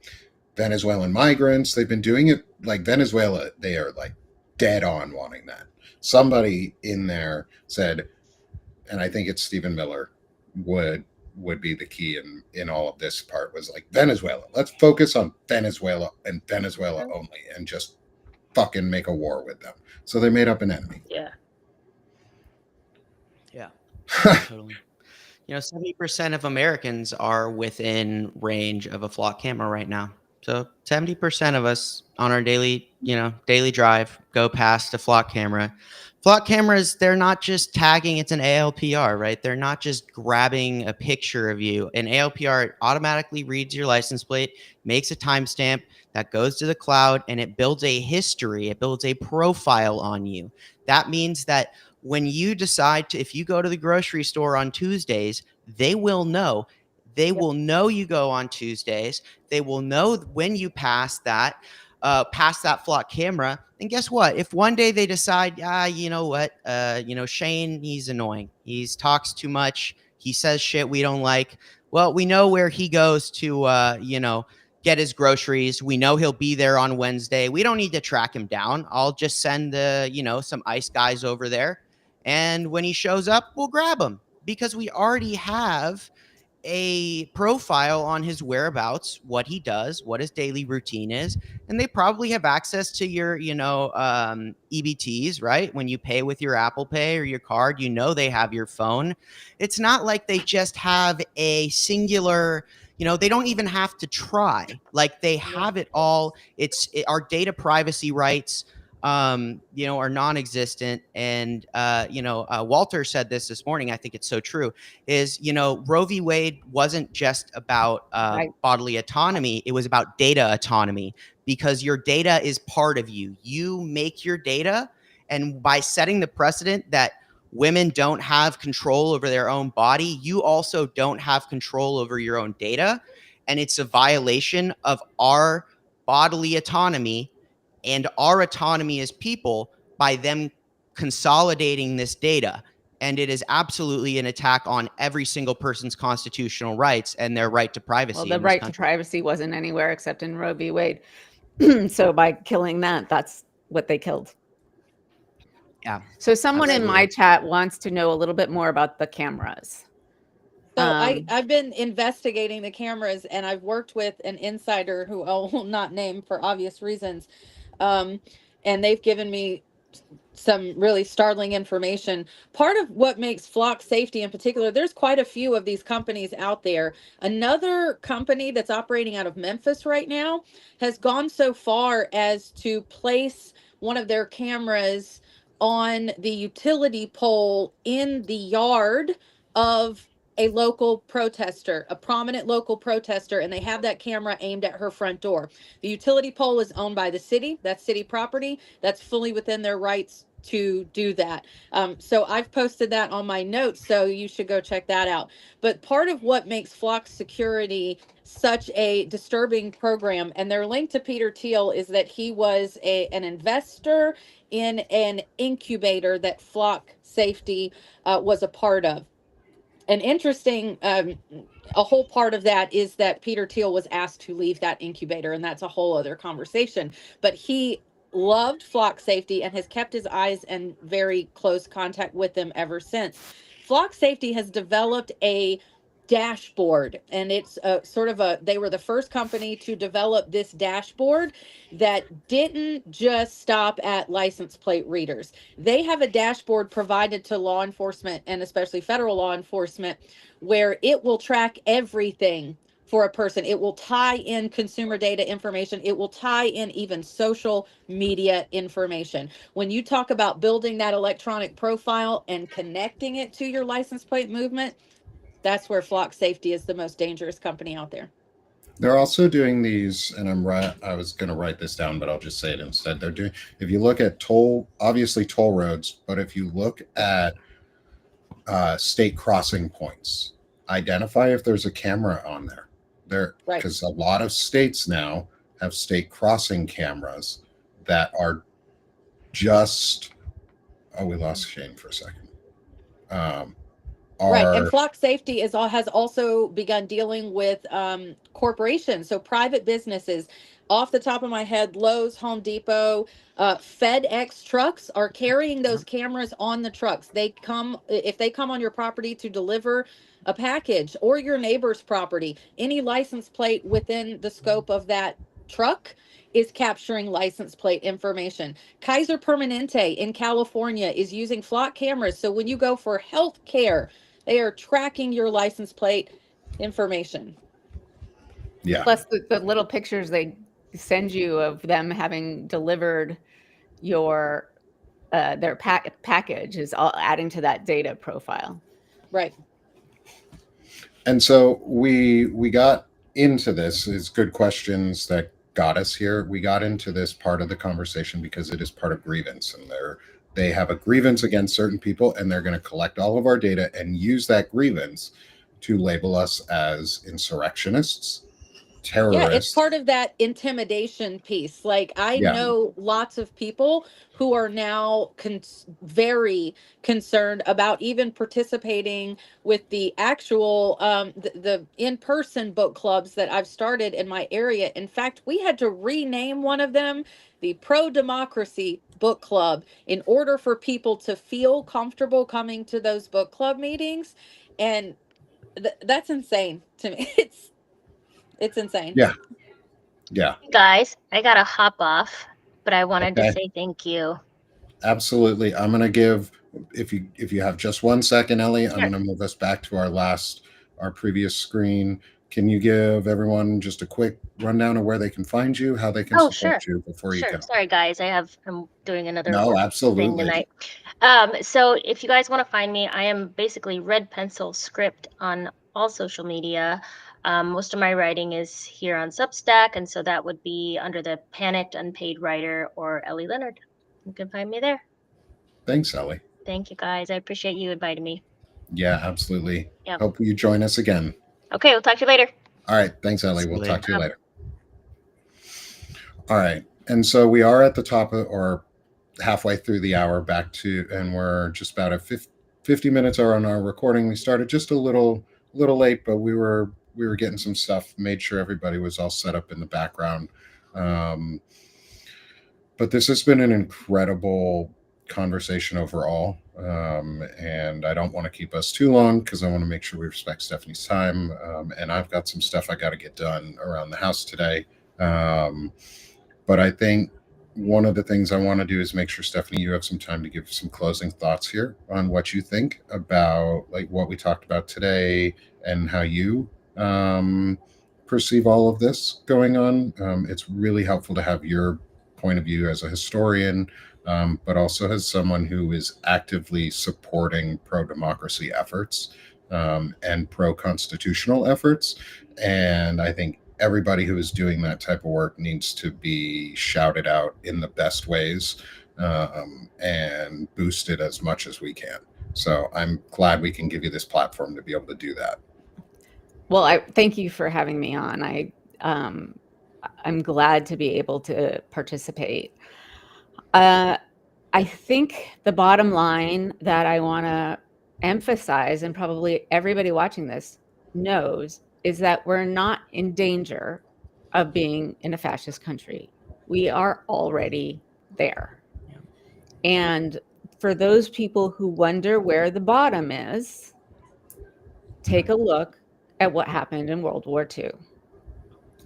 Venezuelan migrants. They've been doing it like Venezuela. They are like dead on wanting that. Somebody in there said, and I think it's Stephen Miller, would be the key in all of this part, was like, Venezuela, let's focus on Venezuela and Venezuela only, and just fucking make a war with them. So they made up an enemy. Yeah. Totally. 70% of Americans are within range of a Flock camera right now. So 70% of us on our daily drive go past a Flock camera. Flock cameras, they're not just tagging, it's an ALPR, right? They're not just grabbing a picture of you. An ALPR automatically reads your license plate, makes a timestamp that goes to the cloud, and it builds a history, it builds a profile on you. That means that when you decide to, if you go to the grocery store on Tuesdays, they will know. They will know you go on Tuesdays. They will know when you pass that Flock camera. And guess what? If one day they decide, you know what, Shane, he's annoying. He talks too much. He says shit we don't like. Well, we know where he goes to, get his groceries. We know he'll be there on Wednesday. We don't need to track him down. I'll just send some ICE guys over there. And when he shows up, we'll grab him, because we already have a profile on his whereabouts, what he does, what his daily routine is. And they probably have access to your, EBTs, right? When you pay with your Apple Pay or your card, they have your phone. It's not like they just have a singular, they don't even have to try. Like, they have it all. Our data privacy rights are non-existent. And, Walter said this morning, I think it's so true, is, Roe v. Wade wasn't just about bodily autonomy. It was about data autonomy, because your data is part of you. You make your data. And by setting the precedent that women don't have control over their own body, you also don't have control over your own data. And it's a violation of our bodily autonomy and our autonomy as people by them consolidating this data. And it is absolutely an attack on every single person's constitutional rights and their right to privacy. Well, the right to privacy wasn't anywhere except in Roe v. Wade. So by killing that, that's what they killed. Yeah. So someone in my chat wants to know a little bit more about the cameras. So I've been investigating the cameras, and I've worked with an insider who I will not name for obvious reasons. And they've given me some really startling information. Part of what makes Flock Safety in particular, there's quite a few of these companies out there. Another company that's operating out of Memphis right now has gone so far as to place one of their cameras on the utility pole in the yard of a local protester, a prominent local protester, and they have that camera aimed at her front door. The utility pole is owned by the city. That's city property. That's fully within their rights to do that. So I've posted that on my notes, so you should go check that out. But part of what makes Flock Security such a disturbing program, and their link to Peter Thiel, is that he was an investor in an incubator that Flock Safety was a part of. an interesting, a whole part of that is that Peter Thiel was asked to leave that incubator, and that's a whole other conversation. But he loved flock safety and has kept his eyes in very close contact with them ever since. Flock safety has developed a dashboard, and it's sort of they were the first company to develop this dashboard that didn't just stop at license plate readers. They have a dashboard provided to law enforcement, and especially federal law enforcement, where it will track everything for a person. It will tie in consumer data information. It will tie in even social media information. When you talk about building that electronic profile and connecting it to your license plate movement, that's where Flock Safety is the most dangerous company out there. They're also doing these, and I was going to write this down, but I'll just say it instead. They're doing, if you look at obviously toll roads, but if you look at state crossing points, identify if there's a camera on there. Because a lot of states now have state crossing cameras that are just. Oh, we lost Shane for a second. Right, and Flock Safety has also begun dealing with corporations, so private businesses. Off the top of my head, Lowe's, Home Depot, FedEx trucks are carrying those cameras on the trucks. If they come on your property to deliver a package, or your neighbor's property, any license plate within the scope of that truck is capturing license plate information. Kaiser Permanente in California is using Flock cameras, so when you go for health care, they are tracking your license plate information. Yeah. Plus the little pictures they send you of them having delivered your their package is all adding to that data profile. Right. And so we got into this. It's good questions that got us here. We got into this part of the conversation because it is part of Grievance, and they have a grievance against certain people, and they're going to collect all of our data and use that grievance to label us as insurrectionists, terrorists. Yeah, it's part of that intimidation piece. Like, I know lots of people who are now very concerned about even participating with the actual the in-person book clubs that I've started in my area. In fact, we had to rename one of them the Pro-Democracy Book Club in order for people to feel comfortable coming to those book club meetings. And that's insane to me. It's insane. Yeah. Yeah. Guys, I gotta hop off, but I wanted to say thank you. Absolutely. I'm going to give, if you have just 1 second, Ellie, I'm going to move us back to our previous screen. Can you give everyone just a quick rundown of where they can find you, how they can support you before you go? Sorry, guys. I'm doing another thing tonight. So if you guys want to find me, I am basically Red Pencil Script on all social media. Most of my writing is here on Substack, and so that would be under the Panicked Unpaid Writer or Ellie Leonard. You can find me there. Thanks, Ellie. Thank you, guys. I appreciate you inviting me. Yeah, absolutely. Yep. Hope you join us again. Okay, we'll talk to you later. All right. Thanks, Ellie. We'll talk to you later. All right. And so we are at the top or halfway through the hour and we're just about at 50 minutes are on our recording. We started just a little late, but we were getting some stuff, made sure everybody was all set up in the background. But this has been an incredible conversation overall. And I don't want to keep us too long because I want to make sure we respect Stephanie's time. And I've got some stuff I got to get done around the house today. But I think one of the things I want to do is make sure, Stephanie, you have some time to give some closing thoughts here on what you think about like what we talked about today and how you perceive all of this going on. It's really helpful to have your point of view as a historian, but also as someone who is actively supporting pro-democracy efforts and pro-constitutional efforts. And I think everybody who is doing that type of work needs to be shouted out in the best ways and boosted as much as we can. So I'm glad we can give you this platform to be able to do that. Well, I thank you for having me on. I'm glad to be able to participate. I think the bottom line that I want to emphasize, and probably everybody watching this knows, is that we're not in danger of being in a fascist country. We are already there. Yeah. And for those people who wonder where the bottom is, take a look at what happened in World War II.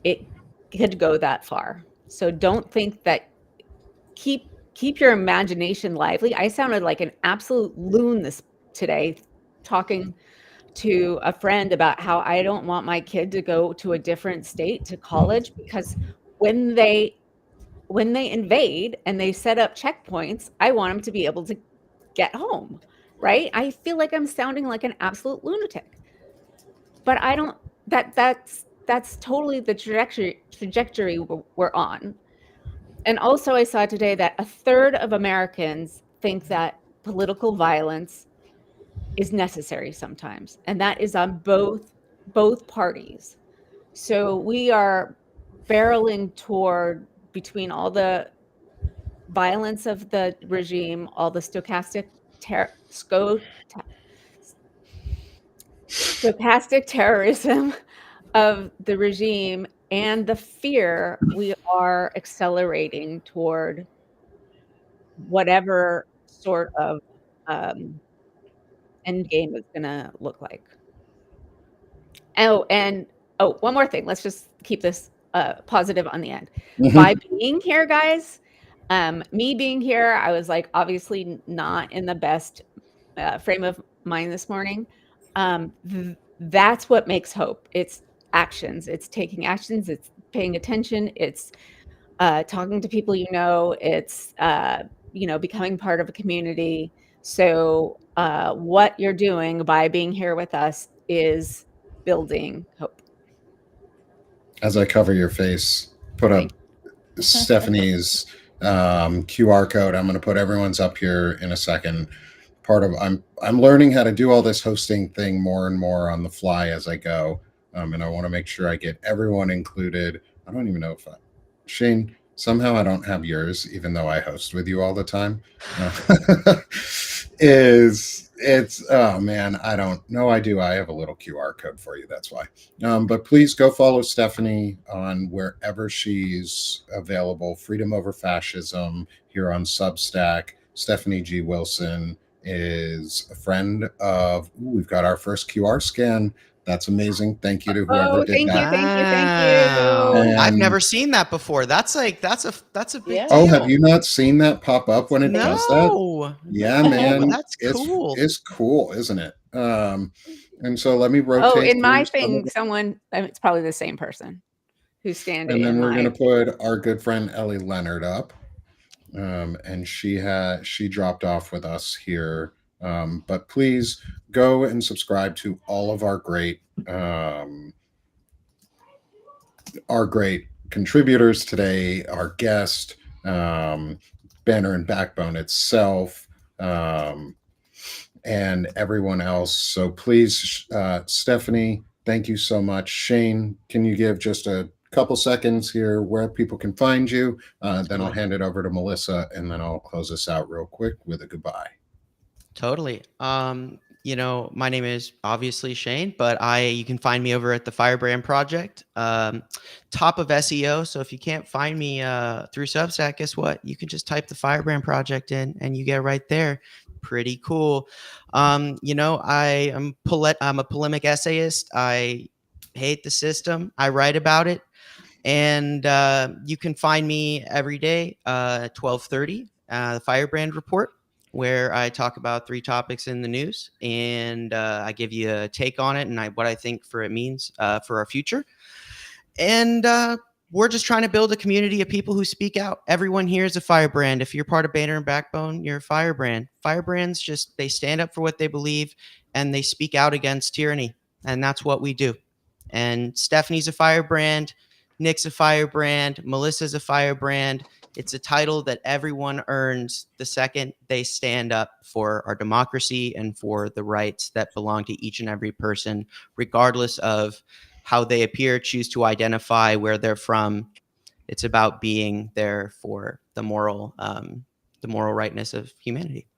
It could go that far. So don't think that, keep your imagination lively. I sounded like an absolute loon today talking to a friend about how I don't want my kid to go to a different state to college, because when they invade and they set up checkpoints, I want them to be able to get home, right? I feel like I'm sounding like an absolute lunatic. But I don't, that's totally the trajectory we're on. And also I saw today that a third of Americans think that political violence is necessary sometimes, and that is on both parties. So we are barreling toward, between all the violence of the regime, all the stochastic terrorism of the regime, and the fear, we are accelerating toward whatever sort of end game is gonna look like. One more thing. Let's just keep this positive on the end. By being here, guys, me being here, I was like obviously not in the best frame of mind this morning. That's what makes hope. It's actions. It's taking actions. It's paying attention. It's talking to people you know. It's becoming part of a community. So what you're doing by being here with us is building hope. As I cover your face, put up Stephanie's QR code. I'm going to put everyone's up here in a second. I'm learning how to do all this hosting thing more and more on the fly as I go, and I want to make sure I get everyone included. I don't even know if Shane, somehow I don't have yours, even though I host with you all the time. Oh man, I don't know. I do. I have a little QR code for you. That's why. But please go follow Stephanie on wherever she's available. Freedom Over Fascism here on Substack. Stephanie G. Wilson is a friend of. We've got our first QR scan. That's amazing. Thank you to whoever did that. Thank you. I've never seen that before. That's a big deal. Oh, have you not seen that pop up when it does that? Yeah, man. That's cool. It's cool, isn't it? And so let me rotate. Oh, in my thing, it's probably the same person who's standing. And then we're going to put our good friend Ellie Leonard up. And she dropped off with us here. But please go and subscribe to all of our great contributors today, our guest, Banner and Backbone itself, and everyone else. So please, Stephanie, thank you so much. Shane, can you give just a couple seconds here where people can find you? Then I'll hand it over to Melissa, and then I'll close this out real quick with a goodbye. Totally. My name is obviously Shane, but you can find me over at the Firebrand Project, top of SEO. So if you can't find me through Substack, guess what? You can just type the Firebrand Project in, and you get right there. Pretty cool. I'm a polemic essayist. I hate the system. I write about it, and you can find me every day, 12:30, the Firebrand Report, where I talk about 3 topics in the news, and I give you a take on it and what I think it means for our future. And we're just trying to build a community of people who speak out. Everyone here is a firebrand. If you're part of Banner and Backbone, you're a firebrand. Firebrands they stand up for what they believe, and they speak out against tyranny. And that's what we do. And Stephanie's a firebrand. Nick's a firebrand. Melissa's a firebrand. It's a title that everyone earns the second they stand up for our democracy and for the rights that belong to each and every person, regardless of how they appear, choose to identify, where they're from. It's about being there for the moral rightness of humanity.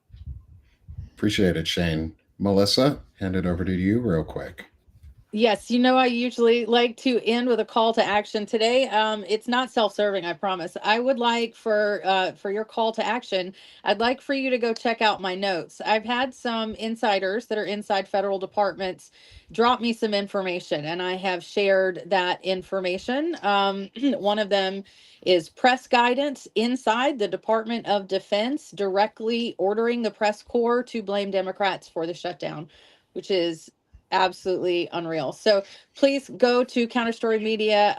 Appreciate it, Shane. Melissa, hand it over to you real quick. Yes, I usually like to end with a call to action today. It's not self-serving, I promise. I would like for your call to action, I'd like for you to go check out my notes. I've had some insiders that are inside federal departments drop me some information, and I have shared that information. One of them is press guidance inside the Department of Defense, directly ordering the press corps to blame Democrats for the shutdown, which is absolutely unreal. So please go to Counterstory Media,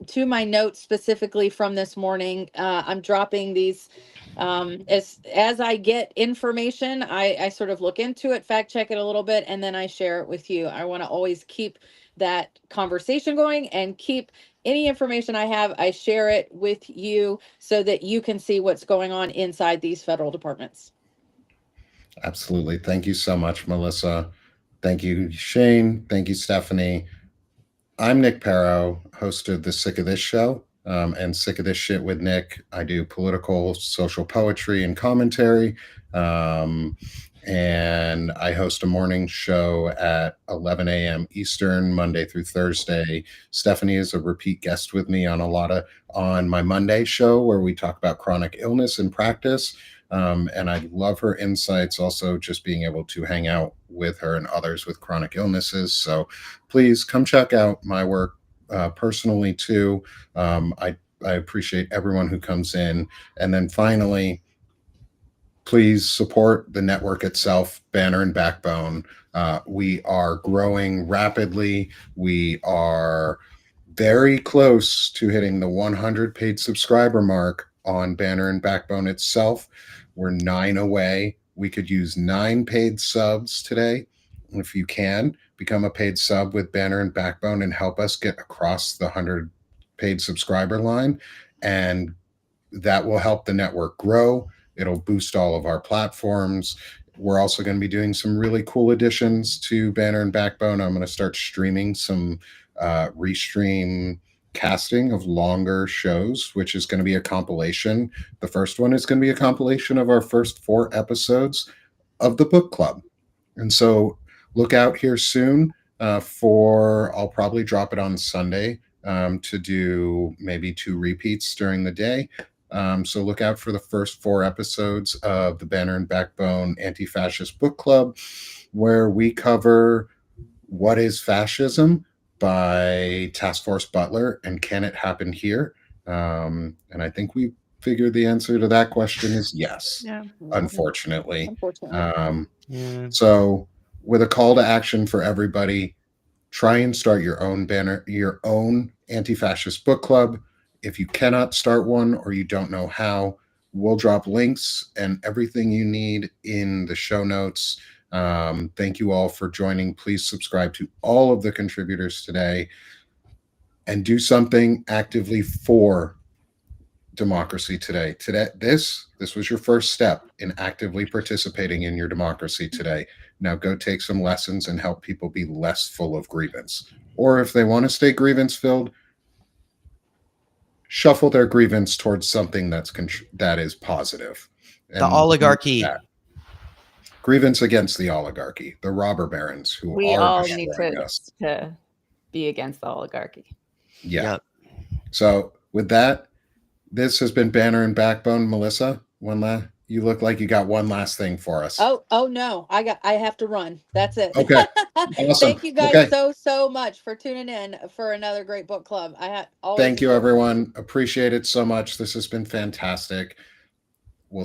to my notes specifically from this morning. I'm dropping these as I get information. I sort of look into it, fact check it a little bit, and then I share it with you. I want to always keep that conversation going and keep any information I have, I share it with you so that you can see what's going on inside these federal departments. Absolutely. Thank you so much, Melissa. Thank you, Shane. Thank you, Stephanie. I'm Nick Perro, host of the Sick of This show, and Sick of This Shit with Nick. I do political, social poetry, and commentary. And I host a morning show at 11 a.m. Eastern, Monday through Thursday. Stephanie is a repeat guest with me on my Monday show, where we talk about chronic illness and practice. And I love her insights, also just being able to hang out with her and others with chronic illnesses. So please come check out my work personally too. I appreciate everyone who comes in. And then finally, please support the network itself, Banner and Backbone. We are growing rapidly. We are very close to hitting the 100 paid subscriber mark on Banner and Backbone itself. We're 9 away. We could use 9 paid subs today. If you can, become a paid sub with Banner and Backbone and help us get across the 100 paid subscriber line. And that will help the network grow. It'll boost all of our platforms. We're also going to be doing some really cool additions to Banner and Backbone. I'm going to start streaming some restream casting of longer shows, which is going to be a compilation. The first one is going to be a compilation of our first 4 episodes of the book club. And so look out here soon I'll probably drop it on Sunday to do maybe 2 repeats during the day. So look out for the first 4 episodes of the Banner and Backbone Anti-Fascist Book Club, where we cover What is Fascism by Task Force Butler and Can It Happen Here? And I think we figured the answer to that question is yes, unfortunately. So with a call to action for everybody, try and start your own anti-fascist book club. If you cannot start one or you don't know how, we'll drop links and everything you need in the show notes. Thank you all for joining. Please subscribe to all of the contributors today and do something actively for democracy today. This was your first step in actively participating in your democracy today. Now go take some lessons and help people be less full of grievance. Or if they want to stay grievance filled, shuffle their grievance towards something that is positive. And the oligarchy. Grievance against the oligarchy, the robber barons who we are all need us. to be against the oligarchy. Yeah. Yep. So with that, this has been Banner and Backbone. Melissa, you look like you got one last thing for us. Oh no, I have to run. That's it. Okay. Awesome. Thank you guys so much for tuning in for another great book club. Thank you, everyone. Appreciate it so much. This has been fantastic. We'll